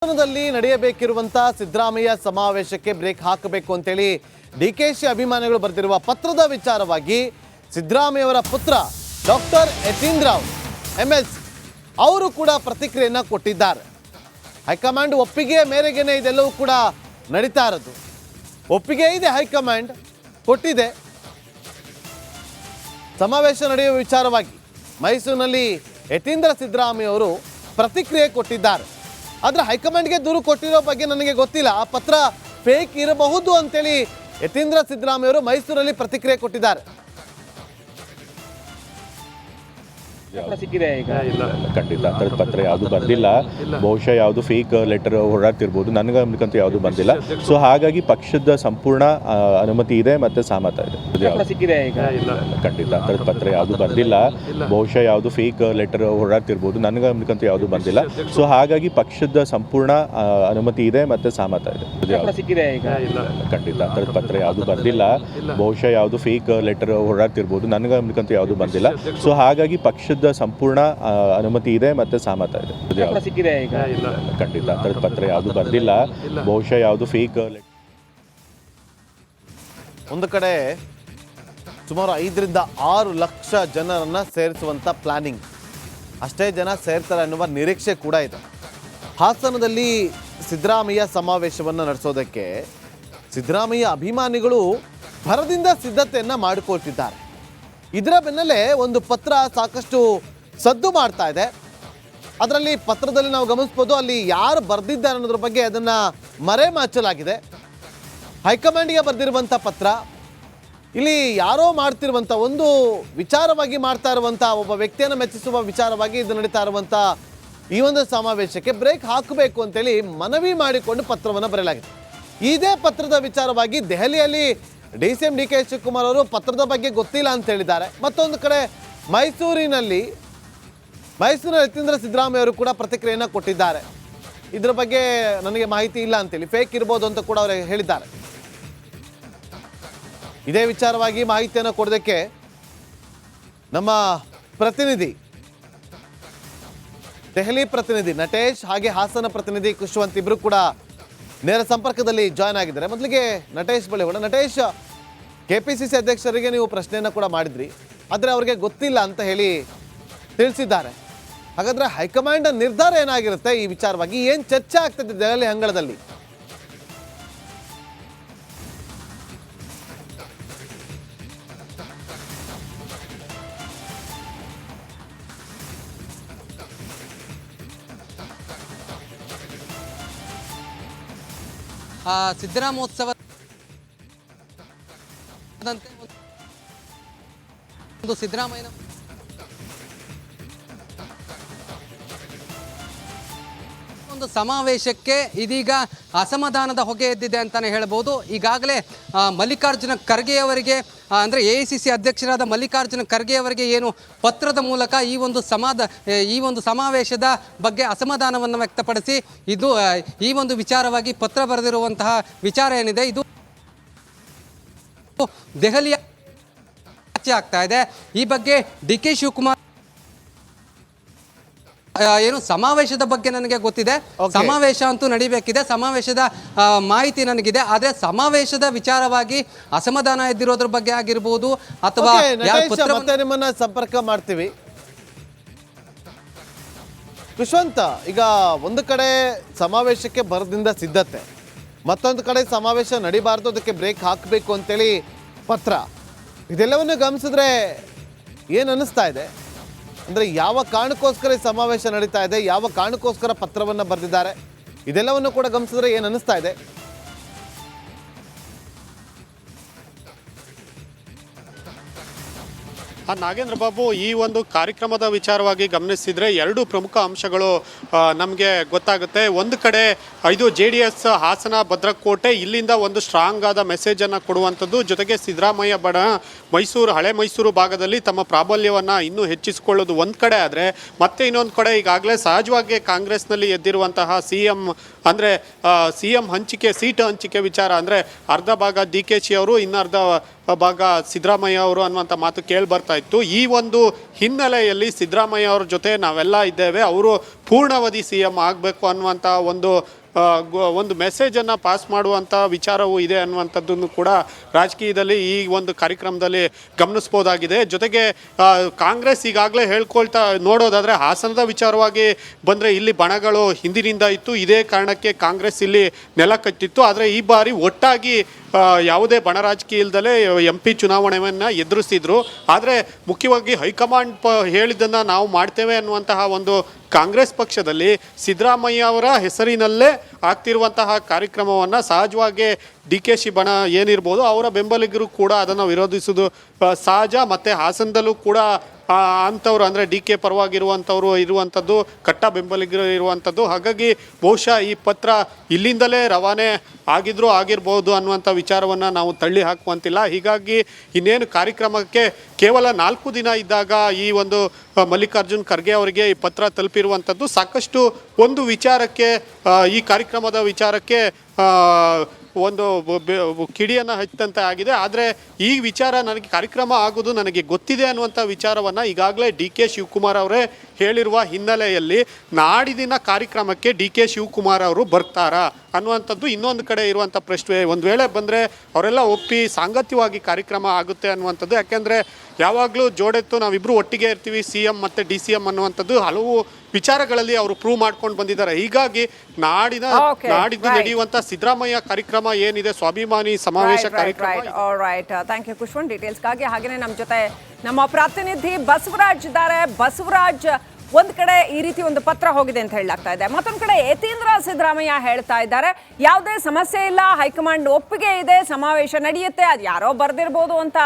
ಹಾಸನದಲ್ಲಿ ನಡೆಯಬೇಕಿರುವಂತ ಸಿದ್ದರಾಮಯ್ಯ ಸಮಾವೇಶಕ್ಕೆ ಬ್ರೇಕ್ ಹಾಕಬೇಕು ಅಂತೇಳಿ ಡಿಕೆಶಿ ಅಭಿಮಾನಿಗಳು ಬರೆದಿರುವ ಪತ್ರದ ವಿಚಾರವಾಗಿ ಸಿದ್ದರಾಮಯ್ಯವರ ಪುತ್ರ ಡಾಕ್ಟರ್ ಯತೀಂದ್ರ ಎಂಎಲ್ಸಿ ಅವರು ಕೂಡ ಪ್ರತಿಕ್ರಿಯೆಯನ್ನು ಕೊಟ್ಟಿದ್ದಾರೆ. ಹೈಕಮಾಂಡ್ ಒಪ್ಪಿಗೆ ಮೇರೆಗೆನೇ ಇದೆಲ್ಲವೂ ಕೂಡ ನಡೀತಾ ಇರೋದು. ಒಪ್ಪಿಗೆ ಇದೆ, ಹೈಕಮಾಂಡ್ ಕೊಟ್ಟಿದೆ. ಸಮಾವೇಶ ನಡೆಯುವ ವಿಚಾರವಾಗಿ ಮೈಸೂರಿನಲ್ಲಿ ಯತೀಂದ್ರ ಸಿದ್ದರಾಮಯ್ಯ ಅವರು ಪ್ರತಿಕ್ರಿಯೆ ಕೊಟ್ಟಿದ್ದಾರೆ. ಆದರೆ ಹೈಕಮಾಂಡ್ಗೆ ದೂರು ಕೊಟ್ಟಿರೋ ಬಗ್ಗೆ ನನಗೆ ಗೊತ್ತಿಲ್ಲ. ಆ ಪತ್ರ ಫೇಕ್ ಇರಬಹುದು ಅಂತೇಳಿ ಯತೀಂದ್ರ ಸಿದ್ದರಾಮಯ್ಯ ಅವರು ಮೈಸೂರಲ್ಲಿ ಪ್ರತಿಕ್ರಿಯೆ ಕೊಟ್ಟಿದ್ದಾರೆ. ಇಲ್ಲ ಖಂಡಿತ ಅದರ ಪತ್ರ ಯಾವುದು ಬಂದಿಲ್ಲ. ಬಹುಶಃ ಯಾವುದು ಫೇಕ್ ಲೆಟರ್ ಹೊರಡ್ತಿರ್ಬೋದು, ನನಗೆ ಅನ್ಕಂತೂ ಯಾವುದು ಬಂದಿಲ್ಲ. ಸೊ ಹಾಗಾಗಿ ಪಕ್ಷದ ಸಂಪೂರ್ಣ ಅನುಮತಿ ಇದೆ ಮತ್ತು ಸಹಮತ ಇದೆ. ಇಲ್ಲ ಖಂಡಿತ ಅದರ ಪತ್ರ ಯಾವುದು ಬಂದಿಲ್ಲ. ಬಹುಶಃ ಯಾವುದು ಫೇಕ್ ಲೆಟರ್ ಹೊರಡ್ತಿರ್ಬೋದು, ನನಗೆ ಅನ್ಕಂತೂ ಯಾವುದು ಬಂದಿಲ್ಲ. ಸೊ ಹಾಗಾಗಿ ಪಕ್ಷದ ಸಂಪೂರ್ಣ ಅನುಮತಿ ಇದೆ ಮತ್ತು ಸಹಮತ ಇದೆ. ಇಲ್ಲ ಖಂಡಿತ ಅದರ ಪತ್ರ ಯಾವುದು ಬಂದಿಲ್ಲ. ಬಹುಶಃ ಯಾವುದು ಫೇಕ್ ಲೆಟರ್ ಹೊರಡ್ತಿರ್ಬೋದು, ನನಗೆ ಅನ್ಕಂತೂ ಯಾವುದು ಬಂದಿಲ್ಲ. ಸೊ ಹಾಗಾಗಿ ಪಕ್ಷದ ಸಂಪೂರ್ಣ ಅನುಮತಿ ಇದೆ ಮತ್ತು ಸಹಮತ ಇದೆ. ಇಲ್ಲ ಖಂಡಿತ ಅದರ ಪತ್ರ ಯಾವುದು ಬಂದಿಲ್ಲ. ಬಹುಶಃ ಯಾವುದು ಫೇಕ್. ಒಂದು ಕಡೆ ಸುಮಾರು 5ರಿಂದ 6 ಲಕ್ಷ ಜನರನ್ನ ಸೇರಿಸುವಂತ ಪ್ಲಾನಿಂಗ್, ಅಷ್ಟೇ ಜನ ಸೇರ್ತಾರೆ ಅನ್ನುವ ನಿರೀಕ್ಷೆ ಕೂಡ ಇದೆ. ಹಾಸನದಲ್ಲಿ ಸಿದ್ದರಾಮಯ್ಯ ಸಮಾವೇಶವನ್ನು ನಡೆಸೋದಕ್ಕೆ ಸಿದ್ದರಾಮಯ್ಯ ಅಭಿಮಾನಿಗಳು ಭರದಿಂದ ಸಿದ್ಧತೆಯನ್ನ ಮಾಡಿಕೊಳ್ತಿದ್ದಾರೆ. ಇದರ ಬೆನ್ನಲ್ಲೇ ಒಂದು ಪತ್ರ ಸಾಕಷ್ಟು ಸದ್ದು ಮಾಡ್ತಾ ಇದೆ. ಅದರಲ್ಲಿ ಪತ್ರದಲ್ಲಿ ನಾವು ಗಮನಿಸ್ಬೋದು, ಅಲ್ಲಿ ಯಾರು ಬರೆದಿದ್ದಾರೆ ಅನ್ನೋದ್ರ ಬಗ್ಗೆ ಅದನ್ನು ಮರೆಮಾಚಲಾಗಿದೆ. ಹೈಕಮಾಂಡ್ಗೆ ಬರೆದಿರುವಂಥ ಪತ್ರ, ಇಲ್ಲಿ ಯಾರೋ ಮಾಡ್ತಿರುವಂಥ ಒಂದು ವಿಚಾರವಾಗಿ ಮಾಡ್ತಾ ಇರುವಂಥ ಒಬ್ಬ ವ್ಯಕ್ತಿಯನ್ನು ಮೆಚ್ಚಿಸುವ ವಿಚಾರವಾಗಿ ಇದು ನಡೀತಾ ಇರುವಂಥ ಈ ಒಂದು ಸಮಾವೇಶಕ್ಕೆ ಬ್ರೇಕ್ ಹಾಕಬೇಕು ಅಂತೇಳಿ ಮನವಿ ಮಾಡಿಕೊಂಡು ಪತ್ರವನ್ನು ಬರೆಯಲಾಗಿದೆ. ಇದೇ ಪತ್ರದ ವಿಚಾರವಾಗಿ ದೆಹಲಿಯಲ್ಲಿ ಡಿ.ಸಿ.ಎಂ. ಡಿ.ಕೆ. ಶಿವಕುಮಾರ್ ಅವರು ಪತ್ರದ ಬಗ್ಗೆ ಗೊತ್ತಿಲ್ಲ ಅಂತ ಹೇಳಿದ್ದಾರೆ. ಮತ್ತೊಂದು ಕಡೆ ಮೈಸೂರಿನಲ್ಲಿ ಯತೀಂದ್ರ ಸಿದ್ದರಾಮಯ್ಯ ಅವರು ಕೂಡ ಪ್ರತಿಕ್ರಿಯೆಯನ್ನು ಕೊಟ್ಟಿದ್ದಾರೆ. ಇದರ ಬಗ್ಗೆ ನನಗೆ ಮಾಹಿತಿ ಇಲ್ಲ ಅಂತೇಳಿ, ಫೇಕ್ ಇರ್ಬೋದು ಅಂತ ಕೂಡ ಅವರು ಹೇಳಿದ್ದಾರೆ. ಇದೇ ವಿಚಾರವಾಗಿ ಮಾಹಿತಿಯನ್ನು ಕೊಡೋದಕ್ಕೆ ನಮ್ಮ ಪ್ರತಿನಿಧಿ, ದೆಹಲಿ ಪ್ರತಿನಿಧಿ ನಟೇಶ್ ಹಾಗೆ ಹಾಸನ ಪ್ರತಿನಿಧಿ ಖುಷ್ವಂತ್ ಇಬ್ಬರು ಕೂಡ ನೇರ ಸಂಪರ್ಕದಲ್ಲಿ ಜಾಯ್ನ್ ಆಗಿದ್ದಾರೆ. ಮೊದಲಿಗೆ ನಟೇಶ್ ಬಳಿ ಹೋಗೋಣ. ನಟೇಶ್, ಕೆಪಿಸಿಸಿ ಅಧ್ಯಕ್ಷರಿಗೆ ನೀವು ಪ್ರಶ್ನೆಯನ್ನು ಕೂಡ ಮಾಡಿದ್ರಿ, ಆದರೆ ಅವರಿಗೆ ಗೊತ್ತಿಲ್ಲ ಅಂತ ಹೇಳಿ ತಿಳಿಸಿದ್ದಾರೆ. ಹಾಗಾದ್ರೆ ಹೈಕಮಾಂಡ್ ನಿರ್ಧಾರ ಏನಾಗಿರುತ್ತೆ ಈ ವಿಚಾರವಾಗಿ? ಏನು ಚರ್ಚೆ ಆಗ್ತದೆ ದೆಹಲಿ ಅಂಗಳದಲ್ಲಿ? ಸಿದ್ದರಾಮೋತ್ಸವ ಒಂದು ಸಿದ್ದರಾಮಯ್ಯನ ಒಂದು ಸಮಾವೇಶಕ್ಕೆ ಇದೀಗ ಅಸಮಾಧಾನದ ಹೊಗೆ ಎದ್ದಿದೆ ಅಂತಾನೆ ಹೇಳ್ಬೋದು. ಈಗಾಗಲೇ ಮಲ್ಲಿಕಾರ್ಜುನ ಖರ್ಗೆ ಅವರಿಗೆ ಅಂದರೆ AICC ಅಧ್ಯಕ್ಷರಾದ ಮಲ್ಲಿಕಾರ್ಜುನ ಖರ್ಗೆ ಅವರಿಗೆ ಏನು ಪತ್ರದ ಮೂಲಕ ಈ ಒಂದು ಸಮಾವೇಶದ ಬಗ್ಗೆ ಅಸಮಾಧಾನವನ್ನು ವ್ಯಕ್ತಪಡಿಸಿ ಈ ಒಂದು ವಿಚಾರವಾಗಿ ಪತ್ರ ಬರೆದಿರುವಂತಹ ವಿಚಾರ ಏನಿದೆ, ಇದು ದೆಹಲಿಯ ಚರ್ಚೆ ಆಗ್ತಾ ಇದೆ. ಈ ಬಗ್ಗೆ ಡಿ.ಕೆ. ಶಿವಕುಮಾರ್ ಏನು ಸಮಾವೇಶದ ಬಗ್ಗೆ ನನಗೆ ಗೊತ್ತಿದೆ, ಸಮಾವೇಶ ಅಂತೂ ನಡಿಬೇಕಿದೆ, ಸಮಾವೇಶದ ಮಾಹಿತಿ ನನಗಿದೆ. ಆದರೆ ಸಮಾವೇಶದ ವಿಚಾರವಾಗಿ ಅಸಮಾಧಾನ ಎದ್ದಿರೋದ್ರ ಬಗ್ಗೆ ಆಗಿರ್ಬೋದು ಅಥವಾ ನಿಮ್ಮನ್ನ ಸಂಪರ್ಕ ಮಾಡ್ತೀವಿ. ಖುಷ್ವಂತ್, ಈಗ ಒಂದು ಕಡೆ ಸಮಾವೇಶಕ್ಕೆ ಬರದಿಂದ ಸಿದ್ಧತೆ, ಮತ್ತೊಂದು ಕಡೆ ಸಮಾವೇಶ ನಡಿಬಾರ್ದು, ಅದಕ್ಕೆ ಬ್ರೇಕ್ ಹಾಕಬೇಕು ಅಂತೇಳಿ ಪತ್ರ, ಇದೆಲ್ಲವನ್ನು ಗಮನಿಸಿದ್ರೆ ಏನು ಅನ್ನಿಸ್ತಾ ಇದೆ? ಅಂದರೆ ಯಾವ ಕಾರಣಕ್ಕೋಸ್ಕರ ಈ ಸಮಾವೇಶ ನಡೀತಾ ಇದೆ, ಯಾವ ಕಾರಣಕ್ಕೋಸ್ಕರ ಪತ್ರವನ್ನು ಬರೆದಿದ್ದಾರೆ, ಇದೆಲ್ಲವನ್ನು ಕೂಡ ಗಮನಿಸಿದ್ರೆ ಏನು ಅನ್ನಿಸ್ತಾ ಇದೆ? ನಾಗೇಂದ್ರ ಬಾಬು, ಈ ಒಂದು ಕಾರ್ಯಕ್ರಮದ ವಿಚಾರವಾಗಿ ಗಮನಿಸಿದರೆ 2 ಪ್ರಮುಖ ಅಂಶಗಳು ನಮಗೆ ಗೊತ್ತಾಗುತ್ತೆ. ಒಂದು ಕಡೆ ಇದು JDS ಹಾಸನ ಭದ್ರಕೋಟೆ, ಇಲ್ಲಿಂದ ಒಂದು ಸ್ಟ್ರಾಂಗ್ ಆದ ಮೆಸೇಜನ್ನು ಕೊಡುವಂಥದ್ದು. ಜೊತೆಗೆ ಸಿದ್ದರಾಮಯ್ಯ ಮೈಸೂರು, ಹಳೆ ಮೈಸೂರು ಭಾಗದಲ್ಲಿ ತಮ್ಮ ಪ್ರಾಬಲ್ಯವನ್ನು ಇನ್ನೂ ಹೆಚ್ಚಿಸಿಕೊಳ್ಳೋದು ಒಂದು ಕಡೆ ಆದರೆ, ಮತ್ತೆ ಇನ್ನೊಂದು ಕಡೆ ಈಗಾಗಲೇ ಸಹಜವಾಗಿ ಕಾಂಗ್ರೆಸ್ನಲ್ಲಿ ಎದ್ದಿರುವಂತಹ ಸಿ ಎಂ ಹಂಚಿಕೆ, ಸೀಟ್ ಹಂಚಿಕೆ ವಿಚಾರ. ಅಂದರೆ ಅರ್ಧ ಭಾಗ DKಶಿ ಅವರು, ಇನ್ನರ್ಧ ಭಾಗ ಸಿದ್ದರಾಮಯ್ಯ ಅವರು ಅನ್ನುವಂಥ ಮಾತು ಕೇಳಿ ಬರ್ತಾ ಇತ್ತು. ಈ ಒಂದು ಹಿನ್ನೆಲೆಯಲ್ಲಿ ಸಿದ್ದರಾಮಯ್ಯ ಅವ್ರ ಜೊತೆ ನಾವೆಲ್ಲ ಇದ್ದೇವೆ, ಅವರು ಪೂರ್ಣಾವಧಿ CM ಆಗಬೇಕು ಅನ್ನುವಂಥ ಒಂದು ಮೆಸೇಜನ್ನು ಪಾಸ್ ಮಾಡುವಂಥ ವಿಚಾರವೂ ಇದೆ ಅನ್ನುವಂಥದ್ದನ್ನು ಕೂಡ ರಾಜಕೀಯದಲ್ಲಿ ಈ ಒಂದು ಕಾರ್ಯಕ್ರಮದಲ್ಲಿ ಗಮನಿಸ್ಬೋದಾಗಿದೆ. ಜೊತೆಗೆ ಕಾಂಗ್ರೆಸ್ ಈಗಾಗಲೇ ಹೇಳ್ಕೊಳ್ತಾ ನೋಡೋದಾದರೆ ಹಾಸನದ ವಿಚಾರವಾಗಿ ಬಂದರೆ ಇಲ್ಲಿ ಬಣಗಳು ಹಿಂದಿನಿಂದ ಇತ್ತು, ಇದೇ ಕಾರಣಕ್ಕೆ ಕಾಂಗ್ರೆಸ್ ಇಲ್ಲಿ ನೆಲ ಕಟ್ಟಿತ್ತು. ಆದರೆ ಈ ಬಾರಿ ಒಟ್ಟಾಗಿ ಯಾವುದೇ ಬಣ ರಾಜಕೀಯ ಇಲ್ದಲೇ MP ಚುನಾವಣೆಯನ್ನು ಎದುರಿಸಿದ್ರು. ಆದರೆ ಮುಖ್ಯವಾಗಿ ಹೈಕಮಾಂಡ್ ಹೇಳಿದ್ದನ್ನು ನಾವು ಮಾಡ್ತೇವೆ ಅನ್ನುವಂತಹ ಒಂದು ಕಾಂಗ್ರೆಸ್ ಪಕ್ಷದಲ್ಲಿ ಸಿದ್ದರಾಮಯ್ಯ ಅವರ ಹೆಸರಿನಲ್ಲೇ ಆಗ್ತಿರುವಂತಹ ಕಾರ್ಯಕ್ರಮವನ್ನು ಸಹಜವಾಗಿ DKಶಿ ಬಣ ಏನಿರ್ಬೋದು ಅವರ ಬೆಂಬಲಿಗರು ಕೂಡ ಅದನ್ನು ವಿರೋಧಿಸೋದು ಸಹಜ. ಮತ್ತು ಹಾಸನದಲ್ಲೂ ಕೂಡ ಅಂಥವ್ರು ಅಂದರೆ DK ಪರವಾಗಿರುವಂಥವ್ರು ಇರುವಂಥದ್ದು, ಕಟ್ಟ ಬೆಂಬಲಿಗರು ಇರುವಂಥದ್ದು. ಹಾಗಾಗಿ ಬಹುಶಃ ಈ ಪತ್ರ ಇಲ್ಲಿಂದಲೇ ರವಾನೆ ಆಗಿರ್ಬೋದು ಅನ್ನುವಂಥ ವಿಚಾರವನ್ನು ನಾವು ತಳ್ಳಿ ಹಾಕುವಂತಿಲ್ಲ. ಹೀಗಾಗಿ ಇನ್ನೇನು ಕಾರ್ಯಕ್ರಮಕ್ಕೆ ಕೇವಲ 4 ದಿನ ಇದ್ದಾಗ ಈ ಒಂದು ಮಲ್ಲಿಕಾರ್ಜುನ್ ಖರ್ಗೆ ಅವರಿಗೆ ಈ ಪತ್ರ ತಲುಪಿರುವಂಥದ್ದು ಸಾಕಷ್ಟು ಒಂದು ವಿಚಾರಕ್ಕೆ, ಈ ಕಾರ್ಯಕ್ರಮದ ವಿಚಾರಕ್ಕೆ ಒಂದು ಕಿಡಿಯನ್ನು ಹಚ್ಚಿದಂತೆ ಆಗಿದೆ. ಆದರೆ ಈ ವಿಚಾರ ನನಗೆ ಕಾರ್ಯಕ್ರಮ ಆಗೋದು ನನಗೆ ಗೊತ್ತಿದೆ ಅನ್ನುವಂಥ ವಿಚಾರವನ್ನು ಈಗಾಗಲೇ DK ಶಿವಕುಮಾರ್ ಅವರೇ ಹೇಳಿರುವ ಹಿನ್ನೆಲೆಯಲ್ಲಿ ನಾಡಿದಿನ ಕಾರ್ಯಕ್ರಮಕ್ಕೆ DK ಶಿವಕುಮಾರ್ ಅವರು ಬರ್ತಾರಾ ಅನ್ನುವಂಥದ್ದು ಇನ್ನೊಂದು ಕಡೆ ಇರುವಂಥ ಪ್ರಶ್ನೆ. ಒಂದು ವೇಳೆ ಬಂದರೆ ಅವರೆಲ್ಲ ಒಪ್ಪಿ ಸಾಂಗತ್ಯವಾಗಿ ಕಾರ್ಯಕ್ರಮ ಆಗುತ್ತೆ ಅನ್ನುವಂಥದ್ದು. ಯಾಕೆಂದರೆ ಯಾವಾಗಲೂ ಜೋಡೆತ್ತು ನಾವಿಬ್ಬರು ಒಟ್ಟಿಗೆ ಇರ್ತೀವಿ, CM ಮತ್ತು DCM ಅನ್ನುವಂಥದ್ದು ಹಲವು ವಿಚಾರಗಳಲ್ಲಿ ಅವರು ಪ್ರೂವ್ ಮಾಡ್ಕೊಂಡು ಬಂದಿದ್ದಾರೆ. ಹೀಗಾಗಿ ನಾಡಿದ್ದು ನಡೆಯುವಂಥ ಸಿದ್ದರಾಮಯ್ಯ ಕಾರ್ಯಕ್ರಮ ಏನಿದೆ, ಸ್ವಾಭಿಮಾನಿ ಸಮಾವೇಶ ಕಾರ್ಯಕ್ರಮ. ಥ್ಯಾಂಕ್ ಯು ಖುಷ್ವಂತ್ ಡೀಟೇಲ್ಸ್ಗಾಗಿ. ಹಾಗೆಯೇ ನಮ್ಮ ಜೊತೆ ನಮ್ಮ ಪ್ರತಿನಿಧಿ ಬಸವರಾಜ್ ಇದ್ದಾರೆ. ಬಸವರಾಜ್, ಒಂದ್ ಕಡೆ ಈ ರೀತಿ ಒಂದು ಪತ್ರ ಹೋಗಿದೆ ಅಂತ ಹೇಳಲಾಗ್ತಾ ಇದೆ, ಮತ್ತೊಂದ್ ಕಡೆ ಯತೀಂದ್ರ ಸಿದ್ದರಾಮಯ್ಯ ಹೇಳ್ತಾ ಇದ್ದಾರೆ ಯಾವುದೇ ಸಮಸ್ಯೆ ಇಲ್ಲ, ಹೈಕಮಾಂಡ್ ಒಪ್ಪಿಗೆ ಇದೆ, ಸಮಾವೇಶ ನಡೆಯುತ್ತೆ, ಅದು ಯಾರೋ ಬರ್ದಿರ್ಬೋದು ಅಂತ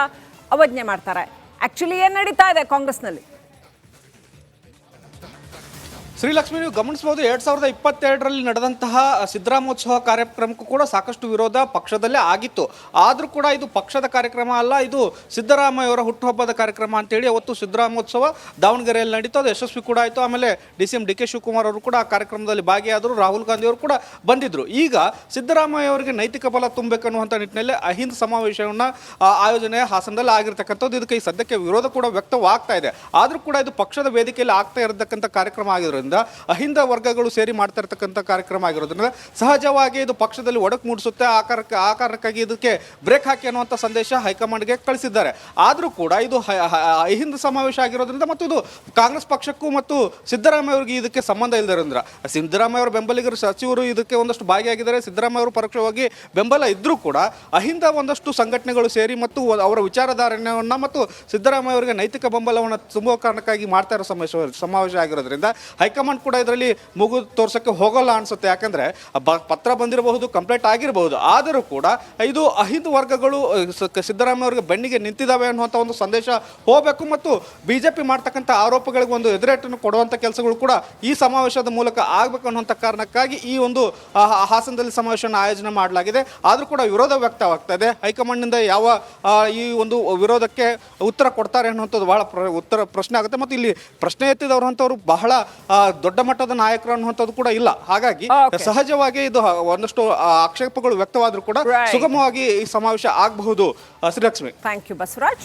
ಅವಜ್ಞೆ ಮಾಡ್ತಾರೆ. ಆಕ್ಚುಲಿ ಏನ್ ನಡೀತಾ ಇದೆ ಕಾಂಗ್ರೆಸ್ನಲ್ಲಿ? ಶ್ರೀಲಕ್ಷ್ಮಿ, ನೀವು ಗಮನಿಸಬಹುದು 2022ರಲ್ಲಿ ನಡೆದಂತಹ ಸಿದ್ದರಾಮೋತ್ಸವ ಕಾರ್ಯಕ್ರಮಕ್ಕೂ ಕೂಡ ಸಾಕಷ್ಟು ವಿರೋಧ ಪಕ್ಷದಲ್ಲೇ ಆಗಿತ್ತು. ಆದರೂ ಕೂಡ ಇದು ಪಕ್ಷದ ಕಾರ್ಯಕ್ರಮ ಅಲ್ಲ, ಇದು ಸಿದ್ದರಾಮಯ್ಯ ಅವರ ಹುಟ್ಟುಹಬ್ಬದ ಕಾರ್ಯಕ್ರಮ ಅಂತೇಳಿ ಅವತ್ತು ಸಿದ್ದರಾಮೋತ್ಸವ ದಾವಣಗೆರೆಯಲ್ಲಿ ನಡೀತು. ಅದು ಯಶಸ್ವಿ ಕೂಡ ಆಯಿತು. ಆಮೇಲೆ DCM DK ಶಿವಕುಮಾರ್ ಅವರು ಕೂಡ ಆ ಕಾರ್ಯಕ್ರಮದಲ್ಲಿ ಭಾಗಿಯಾದರು, ರಾಹುಲ್ ಗಾಂಧಿ ಅವರು ಕೂಡ ಬಂದಿದ್ರು. ಈಗ ಸಿದ್ದರಾಮಯ್ಯ ಅವರಿಗೆ ನೈತಿಕ ಬಲ ತುಂಬಬೇಕನ್ನುವಂಥ ನಿಟ್ಟಿನಲ್ಲಿ ಅಹಿಂದ ಸಮಾವೇಶವನ್ನು ಆಯೋಜನೆ ಹಾಸನದಲ್ಲಿ ಆಗಿರ್ತಕ್ಕಂಥದ್ದು. ಇದಕ್ಕೆ ಈ ಸದ್ಯಕ್ಕೆ ವಿರೋಧ ಕೂಡ ವ್ಯಕ್ತವಾಗ್ತಾ ಇದೆ. ಆದರೂ ಕೂಡ ಇದು ಪಕ್ಷದ ವೇದಿಕೆಯಲ್ಲಿ ಆಗ್ತಾ ಇರತಕ್ಕಂಥ ಕಾರ್ಯಕ್ರಮ ಆಗಿರೋದ್ರಿಂದ, ಅಹಿಂದ ವರ್ಗಗಳು ಸೇರಿ ಮಾಡ್ತಾ ಇರತಕ್ಕಂಥ ಕಾರ್ಯಕ್ರಮ ಆಗಿರೋದ್ರಿಂದ ಸಹಜವಾಗಿ ಇದು ಪಕ್ಷದಲ್ಲಿ ಒಡಕು ಮೂಡಿಸುತ್ತೆ. ಆ ಕಾರಣಕ್ಕಾಗಿ ಇದಕ್ಕೆ ಬ್ರೇಕ್ ಹಾಕಿ ಅನ್ನುವಂಥ ಸಂದೇಶ ಹೈಕಮಾಂಡ್ಗೆ ಕಳಿಸಿದ್ದಾರೆ. ಆದರೂ ಕೂಡ ಇದು ಅಹಿಂದ ಸಮಾವೇಶ ಆಗಿರೋದ್ರಿಂದ ಮತ್ತು ಇದು ಕಾಂಗ್ರೆಸ್ ಪಕ್ಷಕ್ಕೂ ಮತ್ತು ಸಿದ್ದರಾಮಯ್ಯ ಅವರಿಗೆ ಇದಕ್ಕೆ ಸಂಬಂಧ ಇಲ್ಲದ್ರಿಂದ, ಸಿದ್ದರಾಮಯ್ಯ ಅವರ ಬೆಂಬಲಿಗರು ಸಚಿವರು ಇದಕ್ಕೆ ಒಂದಷ್ಟು ಭಾಗಿಯಾಗಿದ್ದಾರೆ. ಸಿದ್ದರಾಮಯ್ಯ ಅವರು ಪರೋಕ್ಷವಾಗಿ ಬೆಂಬಲ ಇದ್ರೂ ಕೂಡ ಅಹಿಂದ ಒಂದಷ್ಟು ಸಂಘಟನೆಗಳು ಸೇರಿ ಮತ್ತು ಅವರ ವಿಚಾರಧಾರಣೆಯನ್ನು ಮತ್ತು ಸಿದ್ದರಾಮಯ್ಯ ಅವರಿಗೆ ನೈತಿಕ ಬೆಂಬಲವನ್ನು ತುಂಬುವ ಕಾರಣಕ್ಕಾಗಿ ಮಾಡ್ತಾ ಇರೋ ಸಮಾವೇಶ ಆಗಿರೋದ್ರಿಂದ ಹೈಕಮಾಂಡ್ ಕೂಡ ಇದರಲ್ಲಿ ಮುಗು ತೋರ್ಸಕ್ಕೆ ಹೋಗಲ್ಲ ಅನ್ಸುತ್ತೆ. ಯಾಕಂದ್ರೆ ಪತ್ರ ಬಂದಿರಬಹುದು, ಕಂಪ್ಲೇಂಟ್ ಆಗಿರಬಹುದು, ಆದರೂ ಕೂಡ ಇದು ಅಹಿಂದ ವರ್ಗಗಳು ಸಿದ್ದರಾಮಯ್ಯ ಅವರಿಗೆ ಬೆನ್ನಿಗೆ ನಿಂತಿದ್ದಾವೆ ಅನ್ನುವಂಥ ಒಂದು ಸಂದೇಶ ಹೋಗಬೇಕು ಮತ್ತು ಬಿಜೆಪಿ ಮಾಡ್ತಕ್ಕಂಥ ಆರೋಪಗಳಿಗೆ ಒಂದು ಎದುರೇಟನ್ನು ಕೊಡುವಂಥ ಕೆಲಸಗಳು ಕೂಡ ಈ ಸಮಾವೇಶದ ಮೂಲಕ ಆಗಬೇಕು ಅನ್ನುವಂಥ ಕಾರಣಕ್ಕಾಗಿ ಈ ಒಂದು ಹಾಸನದಲ್ಲಿ ಸಮಾವೇಶವನ್ನು ಆಯೋಜನೆ ಮಾಡಲಾಗಿದೆ. ಆದರೂ ಕೂಡ ವಿರೋಧ ವ್ಯಕ್ತವಾಗ್ತಾ ಇದೆ. ಹೈಕಮಾಂಡ್ನಿಂದ ಯಾವ ಈ ಒಂದು ವಿರೋಧಕ್ಕೆ ಉತ್ತರ ಕೊಡ್ತಾರೆ ಅನ್ನುವಂಥದ್ದು ಬಹಳ ಪ್ರಶ್ನೆ ಆಗುತ್ತೆ. ಮತ್ತು ಇಲ್ಲಿ ಪ್ರಶ್ನೆ ಎತ್ತಿದವರು ಅಂತವರು ಬಹಳ ದೊಡ್ಡ ಮಟ್ಟದ ನಾಯಕರು ಅನ್ನುವಂಥದ್ದು ಕೂಡ ಇಲ್ಲ. ಹಾಗಾಗಿ ಸಹಜವಾಗಿ ಇದು ಒಂದಷ್ಟು ಆಕ್ಷೇಪಗಳು ವ್ಯಕ್ತವಾದರೂ ಕೂಡ ಸುಗಮವಾಗಿ ಈ ಸಮಾವೇಶ ಆಗಬಹುದು. Srilakshmi, thank you Basavaraj.